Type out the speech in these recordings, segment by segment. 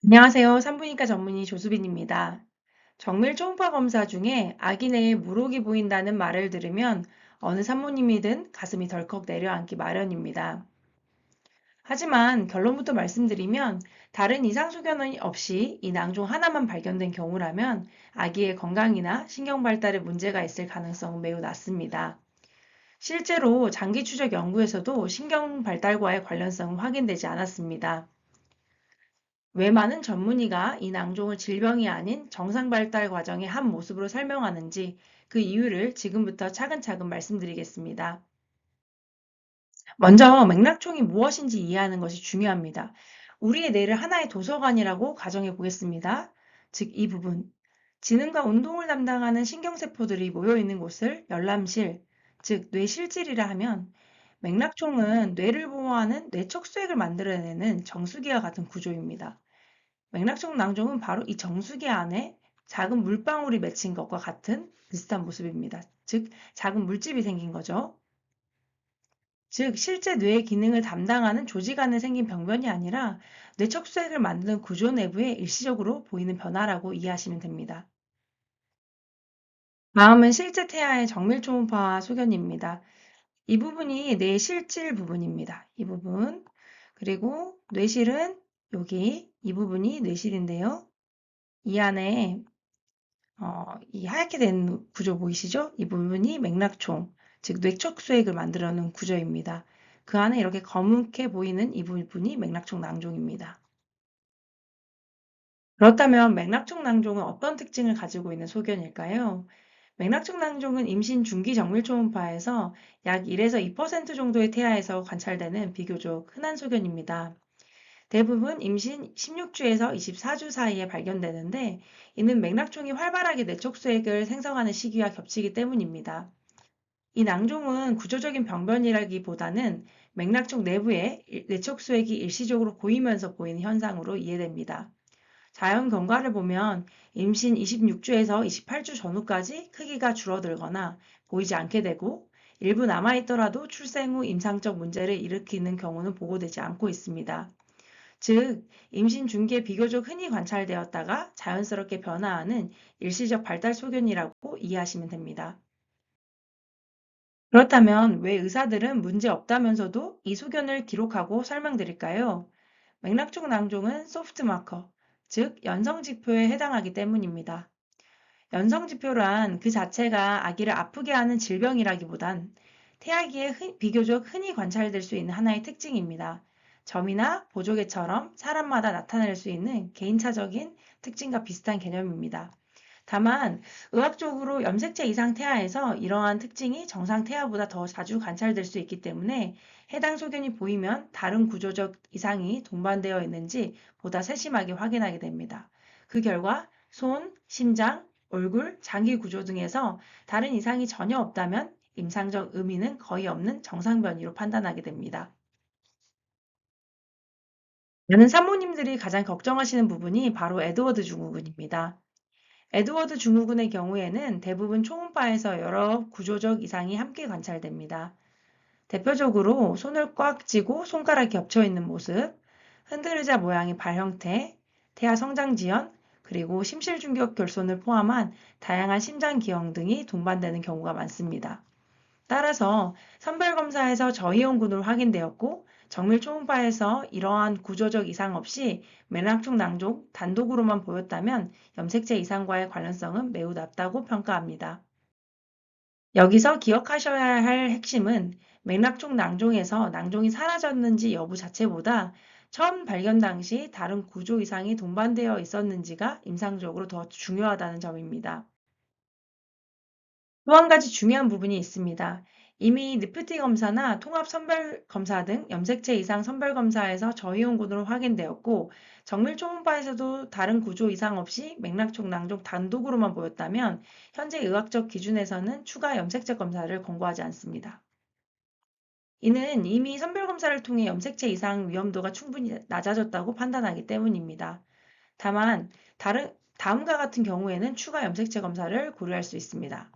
안녕하세요. 산부인과 전문의 조수빈입니다. 정밀 초음파 검사 중에 아기 내에 물혹이 보인다는 말을 들으면 어느 산모님이든 가슴이 덜컥 내려앉기 마련입니다. 하지만 결론부터 말씀드리면 다른 이상 소견이 없이 이 낭 중 하나만 발견된 경우라면 아기의 건강이나 신경 발달에 문제가 있을 가능성은 매우 낮습니다. 실제로 장기 추적 연구에서도 신경 발달과의 관련성은 확인되지 않았습니다. 왜 많은 전문의가 이 낭종을 질병이 아닌 정상 발달 과정의 한 모습으로 설명하는지 그 이유를 지금부터 차근차근 말씀드리겠습니다. 먼저 맥락총이 무엇인지 이해하는 것이 중요합니다. 우리의 뇌를 하나의 도서관이라고 가정해 보겠습니다. 즉, 이 부분. 지능과 운동을 담당하는 신경세포들이 모여 있는 곳을 열람실, 즉 뇌실질이라 하면 맥락총은 뇌를 보호하는 뇌척수액을 만들어내는 정수기와 같은 구조입니다. 맥락적 낭종은 바로 이 정수기 안에 작은 물방울이 맺힌 것과 같은 비슷한 모습입니다. 즉, 작은 물집이 생긴 거죠. 즉, 실제 뇌의 기능을 담당하는 조직 안에 생긴 병변이 아니라 뇌척수액을 만드는 구조 내부에 일시적으로 보이는 변화라고 이해하시면 됩니다. 다음은 실제 태아의 정밀 초음파 소견입니다. 이 부분이 뇌 실질 부분입니다. 이 부분. 그리고 뇌실은 여기 이 부분이 뇌실인데요. 이 안에 이 하얗게 된 구조 보이시죠? 이 부분이 맥락총, 즉 뇌척수액을 만들어 놓은 구조입니다. 그 안에 이렇게 검게 보이는 이 부분이 맥락총 낭종입니다. 그렇다면 맥락총 낭종은 어떤 특징을 가지고 있는 소견일까요? 맥락총 낭종은 임신 중기 정밀 초음파에서 약 1에서 2% 정도의 태아에서 관찰되는 비교적 흔한 소견입니다. 대부분 임신 16주에서 24주 사이에 발견되는데 이는 맥락총이 활발하게 뇌척수액을 생성하는 시기와 겹치기 때문입니다. 이 낭종은 구조적인 병변이라기보다는 맥락총 내부에 뇌척수액이 일시적으로 고이면서 보이는 현상으로 이해됩니다. 자연 경과를 보면 임신 26주에서 28주 전후까지 크기가 줄어들거나 보이지 않게 되고 일부 남아있더라도 출생 후 임상적 문제를 일으키는 경우는 보고되지 않고 있습니다. 즉, 임신 중기에 비교적 흔히 관찰되었다가 자연스럽게 변화하는 일시적 발달 소견이라고 이해하시면 됩니다. 그렇다면 왜 의사들은 문제 없다면서도 이 소견을 기록하고 설명드릴까요? 맥락종 낭종은 소프트 마커, 즉 연성지표에 해당하기 때문입니다. 연성지표란 그 자체가 아기를 아프게 하는 질병이라기보단 태아기에 비교적 흔히 관찰될 수 있는 하나의 특징입니다. 점이나 보조개처럼 사람마다 나타낼 수 있는 개인차적인 특징과 비슷한 개념입니다. 다만 의학적으로 염색체 이상 태아에서 이러한 특징이 정상 태아보다 더 자주 관찰될 수 있기 때문에 해당 소견이 보이면 다른 구조적 이상이 동반되어 있는지 보다 세심하게 확인하게 됩니다. 그 결과 손, 심장, 얼굴, 장기 구조 등에서 다른 이상이 전혀 없다면 임상적 의미는 거의 없는 정상 변이로 판단하게 됩니다. 많은 산모님들이 가장 걱정하시는 부분이 바로 에드워드 증후군입니다. 에드워드 증후군의 경우에는 대부분 초음파에서 여러 구조적 이상이 함께 관찰됩니다. 대표적으로 손을 꽉 쥐고 손가락이 겹쳐 있는 모습, 흔들의자 모양의 발 형태, 태아 성장 지연, 그리고 심실중격 결손을 포함한 다양한 심장 기형 등이 동반되는 경우가 많습니다. 따라서 선별검사에서 저이온군으로 확인되었고 정밀 초음파에서 이러한 구조적 이상 없이 맥락총 낭종 단독으로만 보였다면 염색체 이상과의 관련성은 매우 낮다고 평가합니다. 여기서 기억하셔야 할 핵심은 맥락총 낭종에서 낭종이 사라졌는지 여부 자체보다 처음 발견 당시 다른 구조 이상이 동반되어 있었는지가 임상적으로 더 중요하다는 점입니다. 또 한 가지 중요한 부분이 있습니다. 이미 니프티 검사나 통합 선별 검사 등 염색체 이상 선별 검사에서 저이온군으로 확인되었고 정밀 초음파에서도 다른 구조 이상 없이 맥락총 낭종 단독으로만 보였다면 현재 의학적 기준에서는 추가 염색체 검사를 권고하지 않습니다. 이는 이미 선별 검사를 통해 염색체 이상 위험도가 충분히 낮아졌다고 판단하기 때문입니다. 다만 다음과 같은 경우에는 추가 염색체 검사를 고려할 수 있습니다.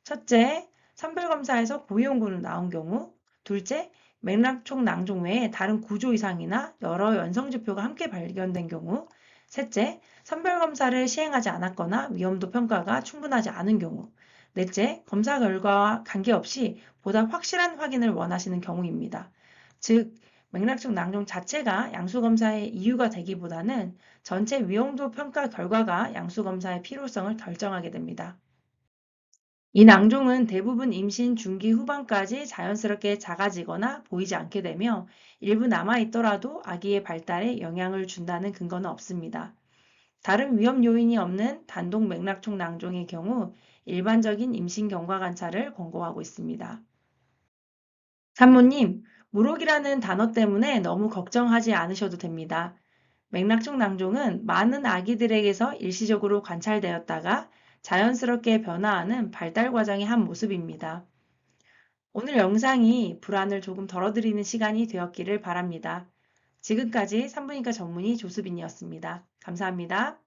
첫째, 선별검사에서 고위험군으로 나온 경우. 둘째, 맥락총 낭종 외에 다른 구조 이상이나 여러 연성지표가 함께 발견된 경우. 셋째, 선별검사를 시행하지 않았거나 위험도 평가가 충분하지 않은 경우. 넷째, 검사 결과와 관계없이 보다 확실한 확인을 원하시는 경우입니다. 즉, 맥락적 낭종 자체가 양수검사의 이유가 되기보다는 전체 위험도 평가 결과가 양수검사의 필요성을 결정하게 됩니다. 이 낭종은 대부분 임신 중기 후반까지 자연스럽게 작아지거나 보이지 않게 되며 일부 남아있더라도 아기의 발달에 영향을 준다는 근거는 없습니다. 다른 위험 요인이 없는 단독 맥락총 낭종의 경우 일반적인 임신 경과 관찰을 권고하고 있습니다. 산모님, 물혹이라는 단어 때문에 너무 걱정하지 않으셔도 됩니다. 맥락총 낭종은 많은 아기들에게서 일시적으로 관찰되었다가 자연스럽게 변화하는 발달 과정의 한 모습입니다. 오늘 영상이 불안을 조금 덜어드리는 시간이 되었기를 바랍니다. 지금까지 산부인과 전문의 조수빈이었습니다. 감사합니다.